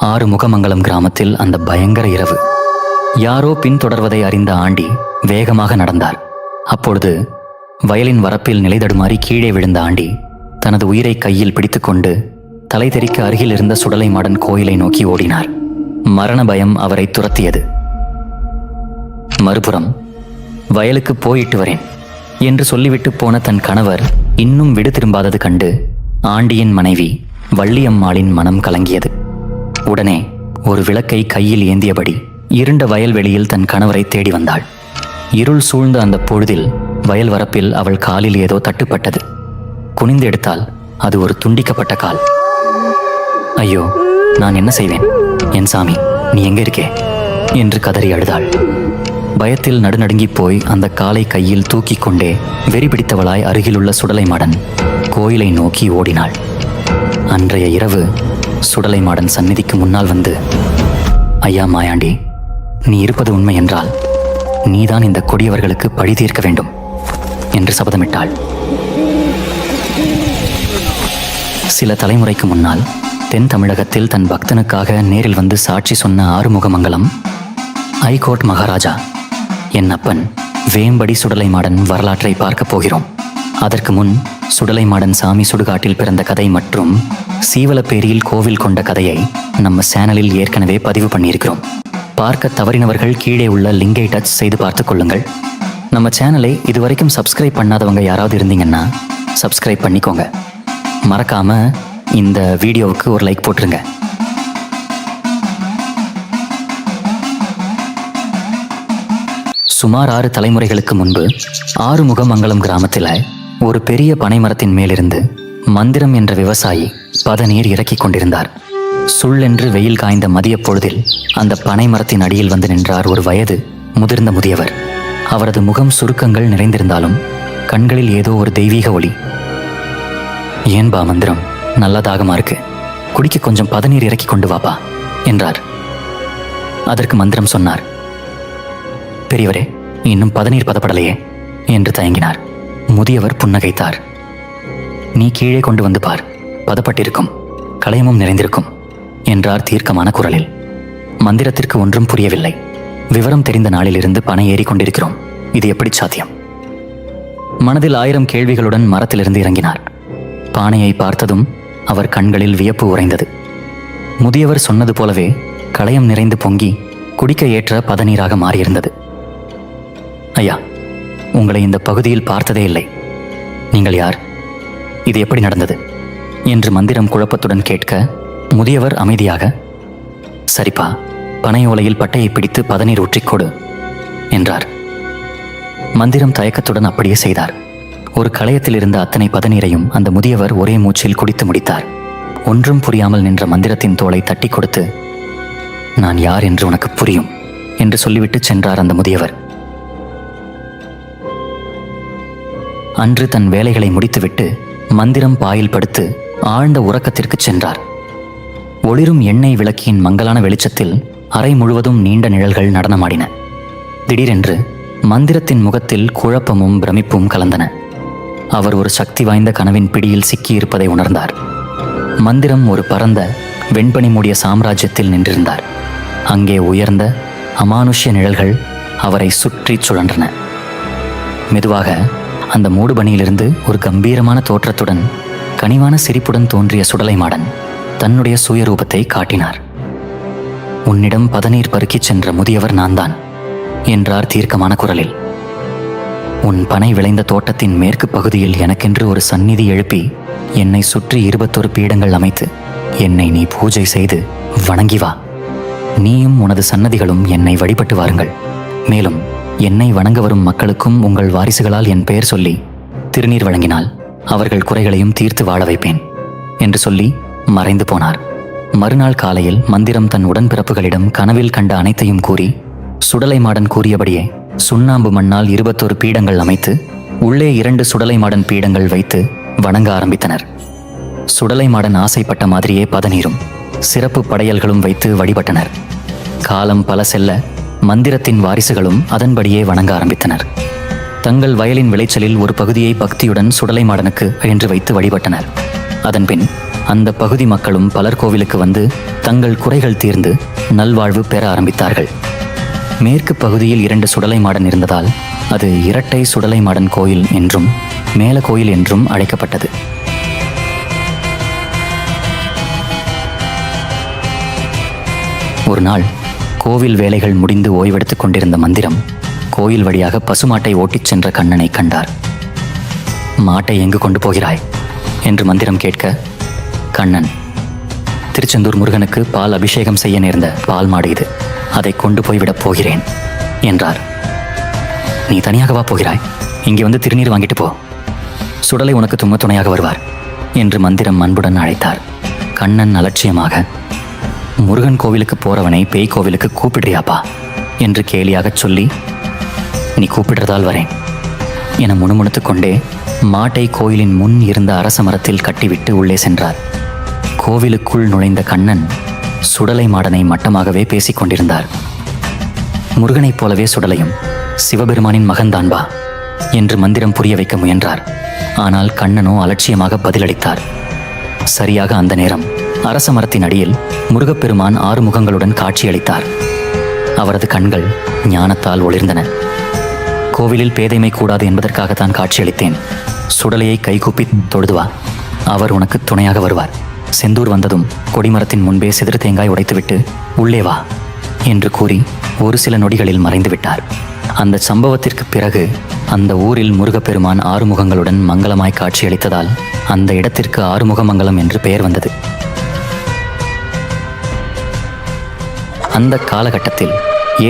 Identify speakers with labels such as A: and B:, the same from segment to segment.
A: ஆறுமுகமங்கலம் கிராமத்தில் அந்த பயங்கர இரவு. யாரோ பின்தொடர்வதை அறிந்த ஆண்டி வேகமாக நடந்தார். அப்பொழுது வயலின் வரப்பில் நிலைதடுமாறி கீழே விழுந்த ஆண்டி தனது உயிரை கையில் பிடித்துக்கொண்டு தலை தெறிக்க அருகில் இருந்த சுடலை மாடன் கோயிலை நோக்கி ஓடினார். மரண பயம் அவரை துரத்தியது. மறுபுறம் வயலுக்கு போயிட்டு வரேன் என்று சொல்லிவிட்டு போன தன் கணவர் இன்னும் விடு திரும்பாதது கண்டு ஆண்டியின் மனைவி வள்ளியம்மாளின் மனம் கலங்கியது. உடனே ஒரு விளக்கை கையில் ஏந்தியபடி இருண்ட வயல்வெளியில் தன் கணவரை தேடி வந்தாள். இருள் சூழ்ந்த அந்த பொழுதில் வயல் வரப்பில் அவள் காலில் ஏதோ தட்டுப்பட்டது. குனிந்து எடுத்தால் அது ஒரு துண்டிக்கப்பட்ட கால். ஐயோ, நான் என்ன செய்வேன்? என் சாமி, நீ எங்க இருக்கே என்று கதறி அழுதாள். பயத்தில் நடுநடுங்கி போய் அந்த காலை கையில் தூக்கி கொண்டே வெறி பிடித்தவளாய் அருகிலுள்ள சுடலை மாடன் கோயிலை நோக்கி ஓடினாள். அன்றைய இரவு சுடலை மாடன் சந்நிதிக்கு முன்னால் வந்து, ஐயா மாயாண்டி, நீ இருப்பது உண்மை என்றால் நீதான் இந்த கொடியவர்களுக்கு பழி தீர்க்க வேண்டும் என்று சபதமிட்டாள். சில தலைமுறைக்கு முன்னால் தென் தமிழகத்தில் தன் பக்தனுக்காக நேரில் வந்து சாட்சி சொன்ன ஆறுமுகமங்கலம் ஐகோர்ட் மகாராஜா என் அப்பன் வேம்படி சுடலை மாடன் வரலாற்றை பார்க்கப் போகிறோம். அதற்கு முன் சுடலை மாடன் சாமி சுடுகாட்டில் பிறந்த கதை மற்றும் சீவலப்பேரியில் கோவில் கொண்ட கதையை நம்ம சேனலில் ஏற்கனவே பதிவு பண்ணியிருக்கிறோம். பார்க்க தவறினவர்கள் கீழே உள்ள லிங்கை டச் செய்து பார்த்து கொள்ளுங்கள். நம்ம சேனலை இதுவரைக்கும் சப்ஸ்கிரைப் பண்ணாதவங்க யாராவது இருந்தீங்கன்னா சப்ஸ்கிரைப் பண்ணிக்கோங்க. மறக்காம இந்த வீடியோவுக்கு ஒரு லைக் போட்டுருங்க. சுமார் 6 தலைமுறைகளுக்கு முன்பு ஆறுமுகமங்கலம் கிராமத்தில் ஒரு பெரிய பனைமரத்தின் மேலிருந்து மந்திரம் என்ற விவசாயி பதநீர் இறக்கிக் கொண்டிருந்தார். சுள்ளென்று வெயில் காய்ந்த மதிய பொழுதில் அந்த பனைமரத்தின் அடியில் வந்து நின்றார் ஒரு வயது முதிர்ந்த முதியவர். அவரது முகம் சுருக்கங்கள் நிறைந்திருந்தாலும் கண்களில் ஏதோ ஒரு தெய்வீக ஒளி. ஏன்பா மந்திரம், நல்ல தாகமா இருக்கு, குடிக்க கொஞ்சம் பதநீர் இறக்கி கொண்டு வாப்பா என்றார். அதற்கு மந்திரம் சொன்னார், பெரியவரே, இன்னும் பதநீர் பதப்படலையே என்று தயங்கினார். முதியவர் புன்னகைத்தார். நீ கீழே கொண்டு வந்து பார், பதப்பட்டிருக்கும், களையமும் நிறைந்திருக்கும் என்றார் தீர்க்கமான குரலில். மந்திரத்திற்கு ஒன்றும் புரியவில்லை. விவரம் தெரிந்த நாளிலிருந்து பனை ஏறி கொண்டிருக்கிறோம், இது எப்படி சாத்தியம்? மனதில் 1000 கேள்விகளுடன் மரத்திலிருந்து இறங்கினார். பானையை பார்த்ததும் அவர் கண்களில் வியப்பு உறைந்தது. முதியவர் சொன்னது போலவே களையம் நிறைந்து பொங்கி குடிக்க ஏற்ற பதநீராக மாறியிருந்தது. ஐயா, உங்களை இந்த பகுதியில் பார்த்ததே இல்லை. நீங்கள் யார்? இது எப்படி நடந்தது என்று மந்திரம் குழப்பத்துடன் கேட்க முதியவர் அமைதியாக, சரிப்பா, பனை ஓலையில் பட்டையை பிடித்து பதநீர் ஊற்றிக்கொடு என்றார். மந்திரம் தயக்கத்துடன் அப்படியே செய்தார். ஒரு களையத்தில் இருந்த அத்தனை பதநீரையும் அந்த முதியவர் ஒரே மூச்சில் குடித்து முடித்தார். ஒன்றும் புரியாமல் நின்ற மந்திரத்தின் தோளை தட்டி கொடுத்து, நான் யார் என்று உனக்கு புரியும் என்று சொல்லிவிட்டு சென்றார் அந்த முதியவர். அன்று தன் வேலைகளை முடித்துவிட்டு மந்திரம் பாயில் படுத்து ஆழ்ந்த உறக்கத்திற்கு சென்றார். ஒளிரும் எண்ணெய் விளக்கின் மங்கலான வெளிச்சத்தில் அறை முழுவதும் நீண்ட நிழல்கள் நடனமாடின. திடீரென்று மந்திரத்தின் முகத்தில் குழப்பமும் பிரமிப்பும் கலந்தன. அவர் ஒரு சக்தி வாய்ந்த கனவின் பிடியில் சிக்கியிருப்பதை உணர்ந்தார். மந்திரம் ஒரு பரந்த வெண்பனி மூடிய சாம்ராஜ்யத்தில் நின்றிருந்தார். அங்கே உயர்ந்த அமானுஷ்ய நிழல்கள் அவரை சுற்றி சுழன்றன. மெதுவாக அந்த மூடுபனியிலிருந்து ஒரு கம்பீரமான தோற்றத்துடன் கனிவான சிரிப்புடன் தோன்றிய சுடலை மாடன் தன்னுடைய சுயரூபத்தை காட்டினார். உன்னிடம் பதநீர் பருக்கிச் சென்ற முதியவர் நான்தான் என்றார் தீர்க்கமான குரலில். உன் பனை விளைந்த தோட்டத்தின் மேற்கு பகுதியில் எனக்கென்று ஒரு சந்நிதி எழுப்பி என்னை சுற்றி 21 பீடங்கள் அமைத்து என்னை நீ பூஜை செய்து வணங்கி வா. நீயும் உனது சன்னதிகளும் என்னை வழிபட்டு வாருங்கள். மேலும் என்னை வணங்க வரும் மக்களுக்கும் உங்கள் வாரிசுகளால் என் பெயர் சொல்லி திருநீர் வழங்கினால் அவர்கள் குறைகளையும் தீர்த்து வாழ வைப்பேன் என்று சொல்லி மறைந்து போனார். மறுநாள் காலையில் மந்திரம் தன் உடன்பிறப்புகளிடம் கனவில் கண்ட அனைத்தையும் கூறி சுடலை மாடன் கூறியபடியே சுண்ணாம்பு மண்ணால் 21 பீடங்கள் அமைத்து உள்ளே 2 சுடலை மாடன் பீடங்கள் வைத்து வணங்க ஆரம்பித்தனர். சுடலை மாடன் ஆசைப்பட்ட மாதிரியே பதநீரும் சிறப்பு படையல்களும் வைத்து வழிபட்டனர். காலம் பல செல்ல மந்திரத்தின் வாரிசுகளும் அதன்படியே வணங்க ஆரம்பித்தனர். தங்கள் வயலின் விளைச்சலில் ஒரு பகுதியை பக்தியுடன் சுடலை மாடனுக்கு என்று வைத்து வழிபட்டனர். அதன்பின் அந்த பகுதி மக்களும் பலர் கோவிலுக்கு வந்து தங்கள் குறைகள் தீர்ந்து நல்வாழ்வு பெற ஆரம்பித்தார்கள். மேற்கு பகுதியில் 2 சுடலை மாடன் இருந்ததால் அது இரட்டை சுடலை மாடன் கோயில் என்றும் மேல கோயில் என்றும் அழைக்கப்பட்டது. ஒரு நாள் கோவில் வேலைகள் முடிந்து ஓய்வெடுத்துக் கொண்டிருந்த மந்திரம் கோயில் வழியாக பசுமாட்டை ஓட்டிச் சென்ற கண்ணனை கண்டார். மாட்டை எங்கு கொண்டு போகிறாய் என்று மந்திரம் கேட்க, கண்ணன், திருச்செந்தூர் முருகனுக்கு பால் அபிஷேகம் செய்ய நேர்ந்த பால் மாடு இது, அதை கொண்டு போய்விடப் போகிறேன் என்றார். நீ தனியாகவா போகிறாய்? இங்கே வந்து திருநீர் வாங்கிட்டு போ, சுடலை உனக்கு துணையாக வருவார் என்று மந்திரம் அன்புடன் அழைத்தார். கண்ணன் அலட்சியமாக, முருகன் கோவிலுக்கு போறவனை பேய் கோவிலுக்கு கூப்பிடுறியாப்பா என்று கேலியாகச் சொல்லி, நீ கூப்பிடுறதால் வரேன் என முணுமுணுத்துக் கொண்டே மாட்டை கோயிலின் முன் இருந்த அரச மரத்தில் கட்டிவிட்டு உள்ளே சென்றார். கோவிலுக்குள் நுழைந்த கண்ணன் சுடலை மாடனை மட்டமாகவே பேசிக் கொண்டிருந்தார். முருகனைப் போலவே சுடலையும் சிவபெருமானின் மகன்தான்பா என்று மந்திரம் புரிய வைக்க முயன்றார். ஆனால் கண்ணனோ அலட்சியமாக பதிலளித்தார். சரியாக அந்த நேரம் அரச மரத்தின் அடியில் முருகப்பெருமான் 6 முகங்களுடன் காட்சியளித்தார். அவரது கண்கள் ஞானத்தால் ஒளிர்ந்தன. கோவிலில் பேதைமை கூடாது என்பதற்காகத்தான் காட்சியளித்தேன். சுடலையை கைகூப்பி தொழுதுவா, அவர் உனக்கு துணையாக வருவார். செந்தூர் வந்ததும் கொடிமரத்தின் முன்பே சிதறு தேங்காய் உடைத்துவிட்டு உள்ளே வா என்று கூறி ஒரு சில நொடிகளில் மறைந்து விட்டார். அந்த சம்பவத்திற்கு பிறகு அந்த ஊரில் முருகப்பெருமான் 6 முகங்களுடன் மங்களமாய் காட்சியளித்ததால் அந்த இடத்திற்கு ஆறுமுகமங்கலம் என்று பெயர் வந்தது. அந்த காலகட்டத்தில்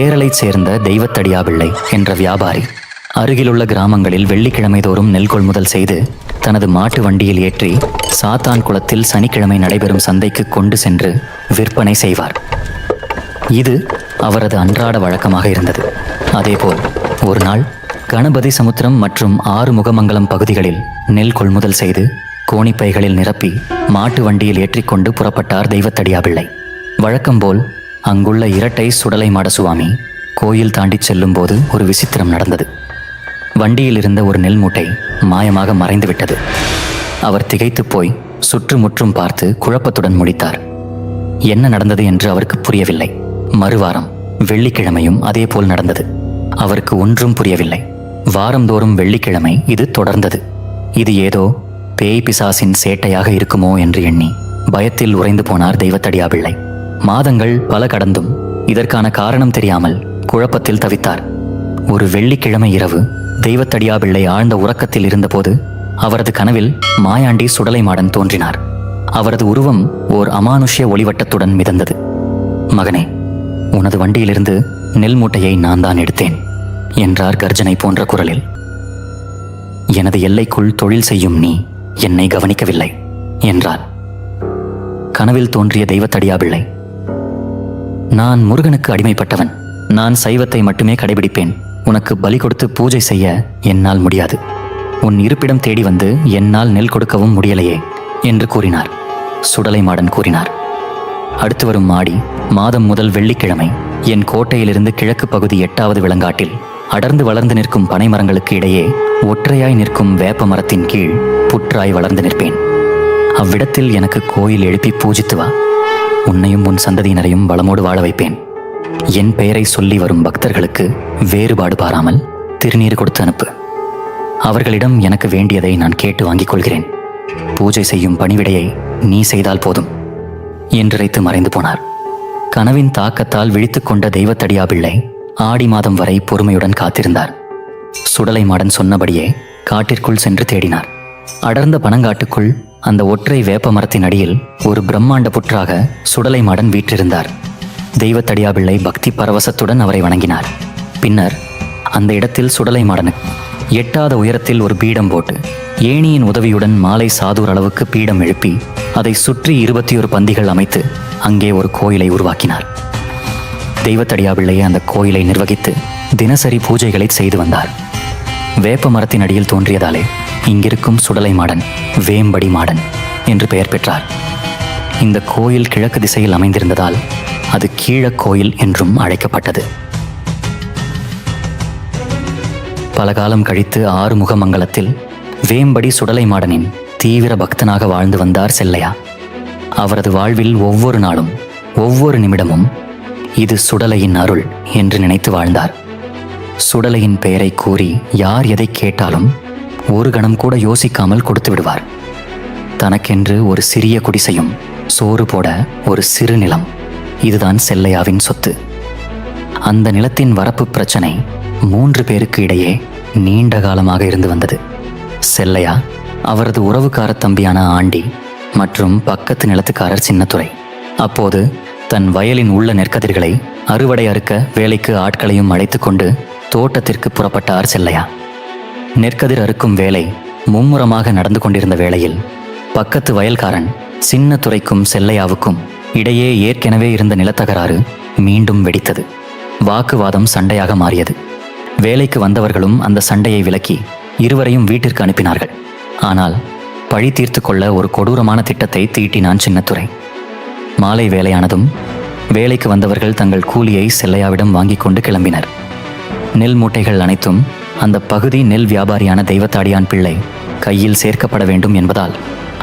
A: ஏரலைச் சேர்ந்த தெய்வத்தடியா பிள்ளை என்ற வியாபாரி அருகிலுள்ள கிராமங்களில் வெள்ளிக்கிழமை தோறும் நெல் கொள்முதல் செய்து தனது மாட்டு வண்டியில் ஏற்றி சாத்தான் குளத்தில் சனிக்கிழமை நடைபெறும் சந்தைக்கு கொண்டு சென்று விற்பனை செய்வார். இது அவரது அன்றாட வழக்கமாக இருந்தது. அதேபோல் ஒரு நாள் கணபதி சமுத்திரம் மற்றும் ஆறுமுகமங்கலம் பகுதிகளில் நெல் கொள்முதல் செய்து கோணிப்பைகளில் நிரப்பி மாட்டு வண்டியில் ஏற்றிக்கொண்டு புறப்பட்டார் தெய்வத்தடியா பிள்ளை. வழக்கம்போல் அங்குள்ள இரட்டை சுடலை மாட சுவாமி கோயில் தாண்டி செல்லும் போது ஒரு விசித்திரம் நடந்தது. வண்டியில் இருந்த ஒரு நெல் மூட்டை மாயமாக மறைந்துவிட்டது. அவர் திகைத்து போய் சுற்றுமுற்றும் பார்த்து குழப்பத்துடன் முடித்தார். என்ன நடந்தது என்று அவருக்கு புரியவில்லை. மறுவாரம் வெள்ளிக்கிழமையும் அதே போல் நடந்தது. அவருக்கு ஒன்றும் புரியவில்லை. வாரந்தோறும் வெள்ளிக்கிழமை இது தொடர்ந்தது. இது ஏதோ பேய் பிசாசின் சேட்டையாக இருக்குமோ என்று எண்ணி பயத்தில் உறைந்து போனார் தெய்வத்தடியா பிள்ளை. மாதங்கள் பல கடந்தும் இதற்கான காரணம் தெரியாமல் குழப்பத்தில் தவித்தார். ஒரு வெள்ளிக்கிழமை இரவு தெய்வத்தடியா பிள்ளை ஆழ்ந்த உறக்கத்தில் இருந்தபோது அவரது கனவில் மாயாண்டி சுடலை மாடன் தோன்றினார். அவரது உருவம் ஓர் அமானுஷ்ய ஒளிவட்டத்துடன் மிதந்தது. மகனே, உனது வண்டியிலிருந்து நெல் மூட்டையை நான் தான் எடுத்தேன் என்றார் கர்ஜனை போன்ற குரலில். எனது எல்லைக்குள் தொழில் செய்யும் நீ என்னை கவனிக்கவில்லை என்றார். கனவில் தோன்றிய தெய்வத்தடியா பிள்ளை, நான் முருகனுக்கு அடிமைப்பட்டவன். நான் சைவத்தை மட்டுமே கடைபிடிப்பேன். உனக்கு பலி கொடுத்து பூஜை செய்ய என்னால் முடியாது. உன் இருப்பிடம் தேடி வந்து என்னால் நெல் கொடுக்கவும் முடியலையே என்று கூறினார். சுடலை மாடன் கூறினார், அடுத்து வரும் மாதம் முதல் வெள்ளிக்கிழமை என் கோட்டையிலிருந்து கிழக்கு பகுதி 8வது விளங்காட்டில் அடர்ந்து வளர்ந்து நிற்கும் பனை மரங்களுக்கு இடையே ஒற்றையாய் நிற்கும் வேப்ப மரத்தின் கீழ் புற்றாய் வளர்ந்து நிற்பேன். அவ்விடத்தில் எனக்கு கோயில் எழுப்பி பூஜித்து வா. உன்னையும் உன் சந்ததியினரையும் வளமோடு வாழ வைப்பேன். என் பெயரை சொல்லி வரும் பக்தர்களுக்கு வேறுபாடு பாராமல் திருநீர் கொடுத்து அனுப்பு. அவர்களிடம் எனக்கு வேண்டியதை நான் கேட்டு வாங்கிக் கொள்கிறேன். பூஜை செய்யும் பணிவிடையை நீ செய்தால் போதும் என்றுரைத்து மறைந்து போனார். கனவின் தாக்கத்தால் விழித்துக் கொண்ட தெய்வத்தடியா பிள்ளை ஆடி மாதம் வரை பொறுமையுடன் காத்திருந்தார். சுடலை மாடன் சொன்னபடியே காட்டிற்குள் சென்று தேடினார். அடர்ந்த பனங்காட்டுக்குள் அந்த ஒற்றை வேப்ப மரத்தின் அடியில் ஒரு பிரம்மாண்ட புற்றாக சுடலை மாடன் வீற்றிருந்தார். தெய்வத்தடியா பிள்ளை பக்தி பரவசத்துடன் அவரை வணங்கினார். பின்னர் அந்த இடத்தில் சுடலை மாடனுக்கு எட்டாத உயரத்தில் ஒரு பீடம் போட்டு ஏணியின் உதவியுடன் மாலை சாதூர் அளவுக்கு பீடம் எழுப்பி அதை சுற்றி 21 பந்திகள் அமைத்து அங்கே ஒரு கோயிலை உருவாக்கினார். தெய்வத்தடியா பிள்ளை அந்த கோயிலை நிர்வகித்து தினசரி பூஜைகளை செய்து வந்தார். வேப்ப மரத்தின் அடியில் தோன்றியதாலே இங்கிருக்கும் சுடலை மாடன் வேம்படி மாடன் என்று பெயர் பெற்றார். இந்த கோயில் கிழக்கு திசையில் அமைந்திருந்ததால் அது கீழக்கோயில் என்றும் அழைக்கப்பட்டது. பல காலம் கழித்து ஆறுமுகமங்கலத்தில் வேம்படி சுடலை மாடனின் தீவிர பக்தனாக வாழ்ந்து வந்தார் செல்லையா. அவரது வாழ்வில் ஒவ்வொரு நாளும் ஒவ்வொரு நிமிடமும் இது சுடலையின் அருள் என்று நினைத்து வாழ்ந்தார். சுடலையின் பெயரை கூறி யார் எதை கேட்டாலும் ஒரு கணம் கூட யோசிக்காமல் கொடுத்து விடுவார். தனக்கென்று ஒரு சிறிய குடிசையும் சோறு போட ஒரு சிறு நிலம், இதுதான் செல்லையாவின் சொத்து. அந்த நிலத்தின் வரப்பு பிரச்சனை 3 பேருக்கு இடையே நீண்ட காலமாக இருந்து வந்தது. செல்லையா, அவரது உறவுக்கார தம்பியான ஆண்டி மற்றும் பக்கத்து நிலத்துக்காரர் சின்னத்துரை. அப்போது தன் வயலின் உள்ள நெற்கதிர்களை அறுவடை அறுக்க வேலைக்கு ஆட்களையும் அழைத்து கொண்டு தோட்டத்திற்கு புறப்பட்டார் செல்லையா. நெற்கதிர் அறுக்கும் வேலை மும்முரமாக நடந்து கொண்டிருந்த வேளையில் பக்கத்து வயல்காரன் சின்னத்துரைக்கும் செல்லையாவுக்கும் இடையே ஏற்கனவே இருந்த நிலத்தகராறு மீண்டும் வெடித்தது. வாக்குவாதம் சண்டையாக மாறியது. வேலைக்கு வந்தவர்களும் அந்த சண்டையை விலக்கி இருவரையும் வீட்டிற்கு அனுப்பினார்கள். ஆனால் பழி தீர்த்து கொள்ள ஒரு கொடூரமான திட்டத்தை தீட்டினான் சின்னத்துரை. மாலை வேலையானதும் வேலைக்கு வந்தவர்கள் தங்கள் கூலியை செல்லையாவிடம் வாங்கி கொண்டு கிளம்பினர். நெல் மூட்டைகள் அனைத்தும் அந்த பகுதி நெல் வியாபாரியான தெய்வத்தாடியான் பிள்ளை கையில் சேர்க்கப்பட வேண்டும் என்பதால்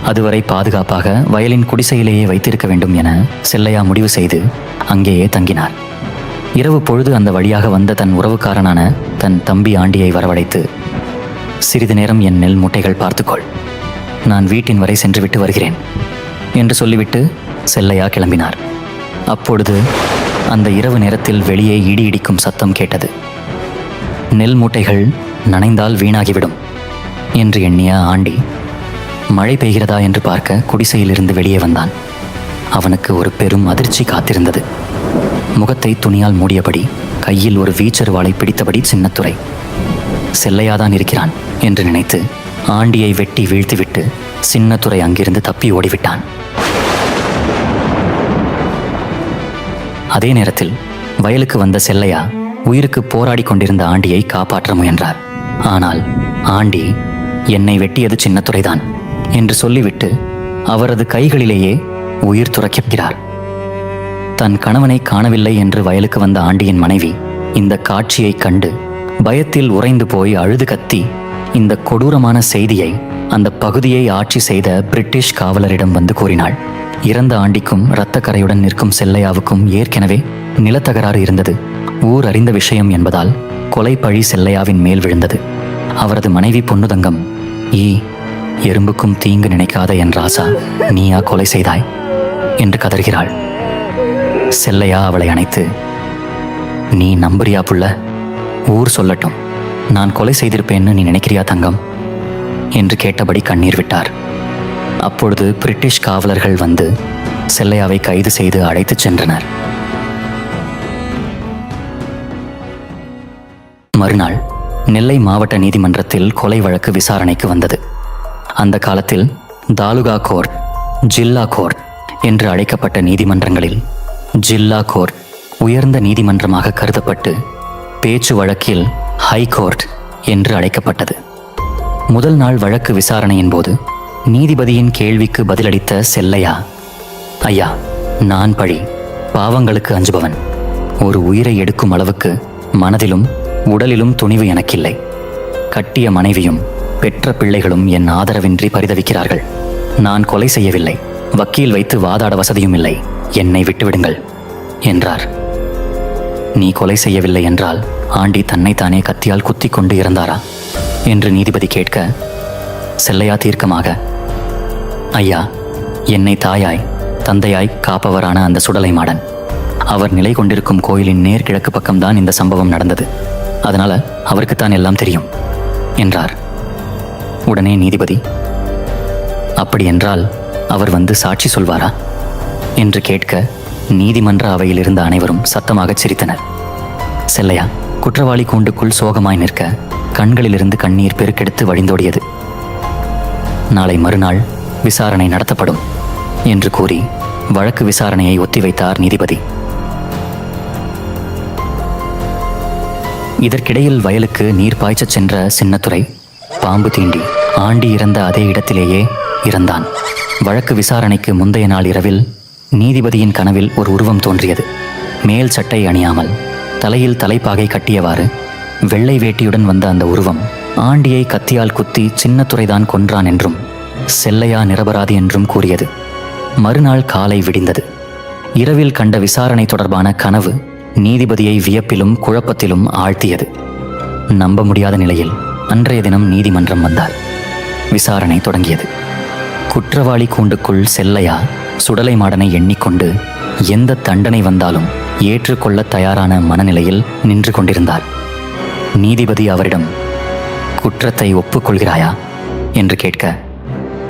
A: அதுவரை பாதுகாப்பாக வயலின் குடிசையிலேயே வைத்திருக்க வேண்டும் என செல்லையா முடிவு செய்து அங்கேயே தங்கினார். இரவு பொழுது அந்த வழியாக வந்த தன் உறவுக்காரனான தன் தம்பி ஆண்டியை வரவழைத்து, சிறிது நேரம் என் நெல் மூட்டைகள் பார்த்துக்கொள், நான் வீட்டின் வரை சென்றுவிட்டு வருகிறேன் என்று சொல்லிவிட்டு செல்லையா கிளம்பினார். அப்பொழுது அந்த இரவு நேரத்தில் வெளியே இடி இடிக்கும் சத்தம் கேட்டது. நெல் மூட்டைகள் நனைந்தால் வீணாகிவிடும் என்று எண்ணிய ஆண்டி மழை பெய்கிறதா என்று பார்க்க குடிசையிலிருந்து வெளியே வந்தான். அவனுக்கு ஒரு பெரும் அதிர்ச்சி காத்திருந்தது. முகத்தை துணியால் மூடியபடி கையில் ஒரு வீச்சருவாளை பிடித்தபடி சின்னத்துரை. செல்லையாதான் இருக்கிறான் என்று நினைத்து ஆண்டியை வெட்டி வீழ்த்திவிட்டு சின்னத்துரை அங்கிருந்து தப்பி ஓடிவிட்டான். அதே நேரத்தில் வயலுக்கு வந்த செல்லையா உயிருக்கு போராடி கொண்டிருந்த ஆண்டியை காப்பாற்ற முயன்றார். ஆனால் ஆண்டி, என்னை வெட்டியது சின்னத்துரைதான் என்று சொல்லிவிட்டு அவரது கைகளிலேயே உயிர் துறக்கிறார். தன் கணவனை காணவில்லை என்று வயலுக்கு வந்த ஆண்டியின் மனைவி இந்த காட்சியை கண்டு பயத்தில் உறைந்து போய் அழுது கத்தி இந்த கொடூரமான செய்தியை அந்த பகுதியை ஆட்சி செய்த பிரிட்டிஷ் காவலரிடம் வந்து கூறினாள். இறந்த ஆண்டிக்கும் இரத்தக்கரையுடன் நிற்கும் செல்லையாவுக்கும் ஏற்கனவே நிலத்தகராறு இருந்தது. ஊர் அறிந்த விஷயம் என்பதால் கொலை பழி செல்லையாவின் மேல் விழுந்தது. அவரது மனைவி பொன்னுதங்கம், எறும்புக்கும் தீங்கு நினைக்காத என் ராசா, நீயா கொலை செய்தாய் என்று கதறுகிறாள். செல்லையா அவளை அணைத்து, நீ நம்புறியா புள்ள? ஊர் சொல்லட்டும், நான் கொலை செய்திருப்பேன்னு நீ நினைக்கிறியா தங்கம் என்று கேட்டபடி கண்ணீர் விட்டார். அப்பொழுது பிரிட்டிஷ் காவலர்கள் வந்து செல்லையாவை கைது செய்து அழைத்துச் சென்றனர். மறுநாள் நெல்லை மாவட்ட நீதிமன்றத்தில் கொலை வழக்கு விசாரணைக்கு வந்தது. அந்த காலத்தில் தாலுகா கோர்ட், ஜில்லா கோர்ட் என்று அழைக்கப்பட்ட நீதிமன்றங்களில் ஜில்லா கோர்ட் உயர்ந்த நீதிமன்றமாக கருதப்பட்டு பேச்சு வழக்கில் ஹை கோர்ட் என்று அழைக்கப்பட்டது. முதல் நாள் வழக்கு விசாரணையின் போது நீதிபதியின் கேள்விக்கு பதிலளித்த செல்லையா, ஐயா, நான் பழி பாவங்களுக்கு அஞ்சுபவன். ஒரு உயிரை எடுக்கும் அளவுக்கு மனதிலும் உடலிலும் துணிவு எனக்கில்லை. கட்டிய மனைவியும் பெற்ற பிள்ளைகளும் என் ஆதரவின்றி பரிதவிக்கிறார்கள். நான் கொலை செய்யவில்லை, வக்கீல் வைத்து வாதாட வசதியும் இல்லை, என்னை விட்டுவிடுங்கள் என்றார். நீ கொலை செய்யவில்லை என்றால் ஆண்டி தன்னைத்தானே கத்தியால் குத்தி கொண்டு இறந்தாரா என்று நீதிபதி கேட்க, செல்லையா தீர்க்கமாக, ஐயா, என்னை தாயாய் தந்தையாய் காப்பவரான அந்த சுடலை மாடன், அவர் நிலை கொண்டிருக்கும் கோயிலின் நேர்கிழக்கு பக்கம்தான் இந்த சம்பவம் நடந்தது. அதனால அவருக்குத்தான் எல்லாம் தெரியும் என்றார். உடனே நீதிபதி, அப்படி என்றால் அவர் வந்து சாட்சி சொல்வாரா என்று கேட்க, நீதிமன்ற அவையில் இருந்த அனைவரும் சத்தமாக சிரித்தனர். செல்லையா குற்றவாளி கூண்டுக்குள் சோகமாய் நிற்க கண்களிலிருந்து கண்ணீர் பெருக்கெடுத்து வழிந்தோடியது. நாளை மறுநாள் விசாரணை நடத்தப்படும் என்று கூறி வழக்கு விசாரணையை ஒத்திவைத்தார் நீதிபதி. இதற்கிடையில் வயலுக்கு நீர் பாய்ச்சச் சென்ற சின்னத்துரை பாம்பு தீண்டி ஆண்டி இறந்த அதே இடத்திலேயே இறந்தான். வழக்கு விசாரணைக்கு முந்தைய நாள் இரவில் நீதிபதியின் கனவில் ஒரு உருவம் தோன்றியது. மேல் சட்டை அணியாமல் தலையில் தலைப்பாகை கட்டியவாறு வெள்ளை வேட்டியுடன் வந்த அந்த உருவம் ஆண்டியை கத்தியால் குத்தி சின்னத்துரைதான் கொன்றான் என்றும் செல்லையா நிரபராதி என்றும் கூறியது. மறுநாள் காலை விடிந்தது. இரவில் கண்ட விசாரணை தொடர்பான கனவு நீதிபதியை வியப்பிலும் குழப்பத்திலும் ஆழ்த்தியது. நம்ப முடியாத நிலையில் அன்றைய தினம் நீதிமன்றம் வந்தார். விசாரணை தொடங்கியது. குற்றவாளி கூண்டுக்குள் செல்லையா சுடலை மாடனை எண்ணிக்கொண்டு எந்த தண்டனை வந்தாலும் ஏற்றுக்கொள்ள தயாரான மனநிலையில் நின்று கொண்டிருந்தார். நீதிபதி அவரிடம், குற்றத்தை ஒப்புக்கொள்கிறாயா என்று கேட்க,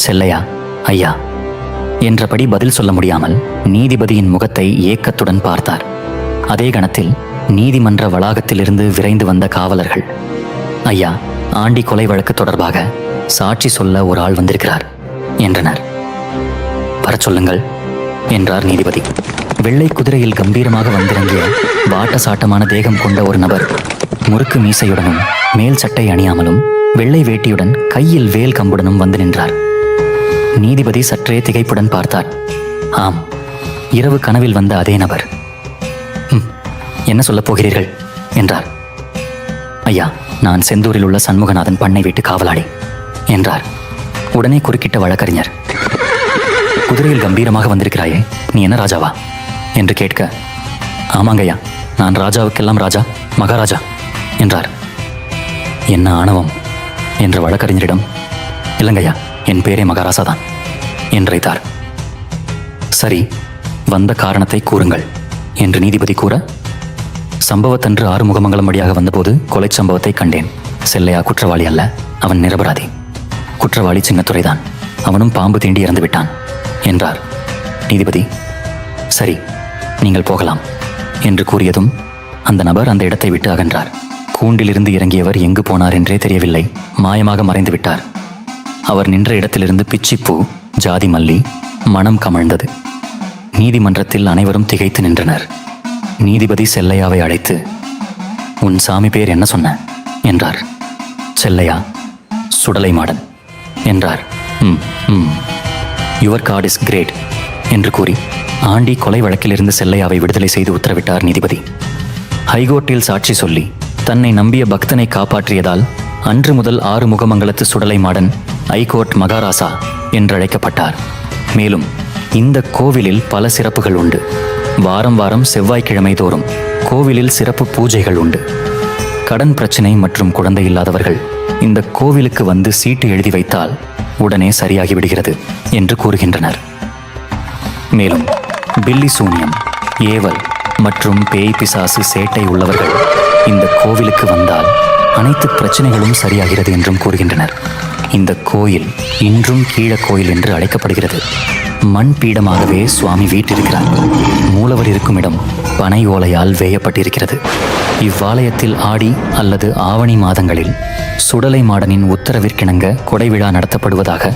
A: செல்லையா ஐயா என்றபடி பதில் சொல்ல முடியாமல் நீதிபதியின் முகத்தை ஏக்கத்துடன் பார்த்தார். அதே கணத்தில் நீதிமன்ற வளாகத்திலிருந்து விரைந்து வந்த காவலர்கள், ஐயா, ஆண்டி கொலை வழக்கு தொடர்பாக சாட்சி சொல்ல ஒரு ஆள் வந்திருக்கிறார் என்றனர். வரச் சொல்லுங்கள் என்றார் நீதிபதி. வெள்ளை குதிரையில் கம்பீரமாக வந்திறங்கிய வாட்ட சாட்டமான தேகம் கொண்ட ஒரு நபர் முறுக்கு மீசையுடனும் மேல் சட்டை அணியாமலும் வெள்ளை வேட்டியுடன் கையில் வேல் கம்புடனும் வந்து நின்றார். நீதிபதி சற்றே திகைப்புடன் பார்த்தார். ஆம், இரவு கனவில் வந்த அதே நபர். என்ன சொல்லப் போகிறீர்கள் என்றார். ஐயா, நான் செந்தூரில் உள்ள சண்முகநாதன் பண்ணை வீட்டு காவலாளி என்றார். உடனே குறுக்கிட்ட வழக்கறிஞர், குதிரையில் கம்பீரமாக வந்திருக்கிறாயே, நீ என்ன ராஜாவா என்று கேட்க, ஆமாங்கய்யா, நான் ராஜாவுக்கெல்லாம் ராஜா, மகாராஜா என்றார். என்ன ஆணவம் என்ற வழக்கறிஞரிடம், இல்லைங்கய்யா, என் பேரே மகாராசா தான் என்றைத்தார். சரி, வந்த காரணத்தை கூறுங்கள் என்று நீதிபதி கூற, சம்பவத்தன்று ஆறுமுகமங்கலம் வழியாக வந்தபோது கொலை சம்பவத்தை கண்டேன். செல்லையா குற்றவாளி அல்ல, அவன் நிரபராதி. குற்றவாளி சின்னத்துரைதான், அவனும் பாம்பு தீண்டி இறந்து விட்டான் என்றார். நீதிபதி, சரி, நீங்கள் போகலாம் என்று கூறியதும் அந்த நபர் அந்த இடத்தை விட்டு அகன்றார். கூண்டிலிருந்து இறங்கியவர் எங்கு போனார் என்றே தெரியவில்லை. மாயமாக மறைந்து விட்டார். அவர் நின்ற இடத்திலிருந்து பிச்சிப்பூ, ஜாதி மல்லி மனம் கமழ்ந்தது. நீதிமன்றத்தில் அனைவரும் திகைத்து நின்றனர். நீதிபதி செல்லையாவை அழைத்து, உன் சாமி பேர் என்ன சொன்ன என்றார். செல்லையா சுடலை மாடன் என்றார். யுவர் கார்ட் இஸ் கிரேட் என்று கூறி ஆண்டி கொலை வழக்கிலிருந்து செல்லையாவை விடுதலை செய்து உத்தரவிட்டார் நீதிபதி. ஹைகோர்ட்டில் சாட்சி சொல்லி தன்னை நம்பிய பக்தனை காப்பாற்றியதால் அன்று முதல் ஆறுமுகமங்கலத்து சுடலை மாடன் ஐகோர்ட் மகாராசா என்றழைக்கப்பட்டார். மேலும் இந்த கோவிலில் பல சிறப்புகள் உண்டு. வாரம் வாரம் செவ்வாய்க்கிழமை தோறும் கோவிலில் சிறப்பு பூஜைகள் உண்டு. கடன் பிரச்சனை மற்றும் குழந்தை இல்லாதவர்கள் இந்த கோவிலுக்கு வந்து சீட்டு எழுதி வைத்தால் உடனே சரியாகிவிடுகிறது என்று கூறுகின்றனர். மேலும் பில்லி சூனியம், ஏவல் மற்றும் பேய் பிசாசு சேட்டை உள்ளவர்கள் இந்த கோவிலுக்கு வந்தால் அனைத்து பிரச்சனைகளும் சரியாகிறது என்றும் கூறுகின்றனர். இந்த கோயில் இன்றும் கீழக்கோயில் என்று அழைக்கப்படுகிறது. மண் பீடமாகவே சுவாமி வீற்றிருக்கிறார். மூலவர் இருக்கும் இடம் பனை ஓலையால் வேயப்பட்டிருக்கிறது. இவ்வாலயத்தில் ஆடி அல்லது ஆவணி மாதங்களில் சுடலை மாடனின் உத்தரவிற்கிணங்க கொடைவிழா நடத்தப்படுவதாக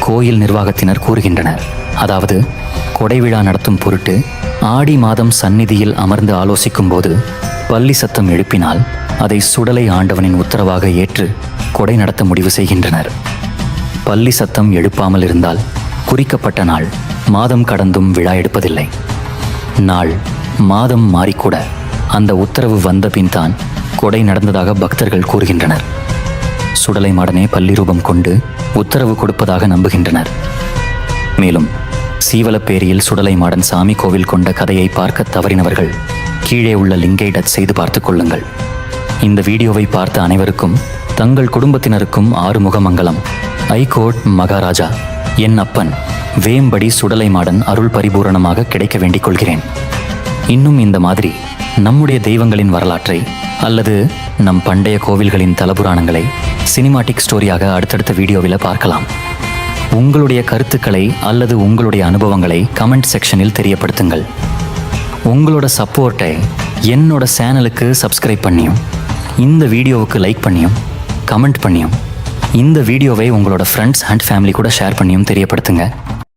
A: கோயில் நிர்வாகத்தினர் கூறுகின்றனர். அதாவது, கொடைவிழா நடத்தும் பொருட்டு ஆடி மாதம் சந்நிதியில் அமர்ந்து ஆலோசிக்கும் போது பள்ளி சத்தம் எழுப்பினால் அதை சுடலை ஆண்டவனின் உத்தரவாக ஏற்று கொடை நடத்த முடிவு செய்கின்றனர். பள்ளி சத்தம் எழுப்பாமல் இருந்தால் குறிக்கப்பட்ட நாள் மாதம் கடந்தும் விழா எடுப்பதில்லை. நாள் மாதம் மாறிக்கூட அந்த உத்தரவு வந்த பின்தான் கொடை நடந்ததாக பக்தர்கள் கூறுகின்றனர். சுடலை மாடனே பள்ளி ரூபம் கொண்டு உத்தரவு கொடுப்பதாக நம்புகின்றனர். மேலும் சீவலப்பேரியில் சுடலை மாடன் சாமி கோவில் கொண்ட கதையை பார்க்க தவறினவர்கள் கீழே உள்ள லிங்கை டச் செய்து பார்த்து கொள்ளுங்கள். இந்த வீடியோவை பார்த்த அனைவருக்கும், தங்கள் குடும்பத்தினருக்கும் ஆறுமுகமங்கலம் ஐகோர்ட் மகாராஜா என் அப்பன் வேம்படி சுடலை மாடன் அருள் பரிபூரணமாக கிடைக்க வேண்டிக் கொள்கிறேன். இன்னும் இந்த மாதிரி நம்முடைய தெய்வங்களின் வரலாற்றை அல்லது நம் பண்டைய கோவில்களின் தலபுராணங்களை சினிமாட்டிக் ஸ்டோரியாக அடுத்தடுத்த வீடியோவில் பார்க்கலாம். உங்களுடைய கருத்துக்களை அல்லது உங்களுடைய அனுபவங்களை கமெண்ட் செக்ஷனில் தெரியப்படுத்துங்கள். உங்களோட சப்போர்ட்டை என்னோட சேனலுக்கு சப்ஸ்கிரைப் பண்ணியும், இந்த வீடியோவுக்கு லைக் பண்ணியும், கமெண்ட் பண்ணியும், இந்த வீடியோவை உங்களோட ஃப்ரெண்ட்ஸ் அண்ட் ஃபேமிலி கூட ஷேர் பண்ணியும் தெரியப்படுத்துங்க.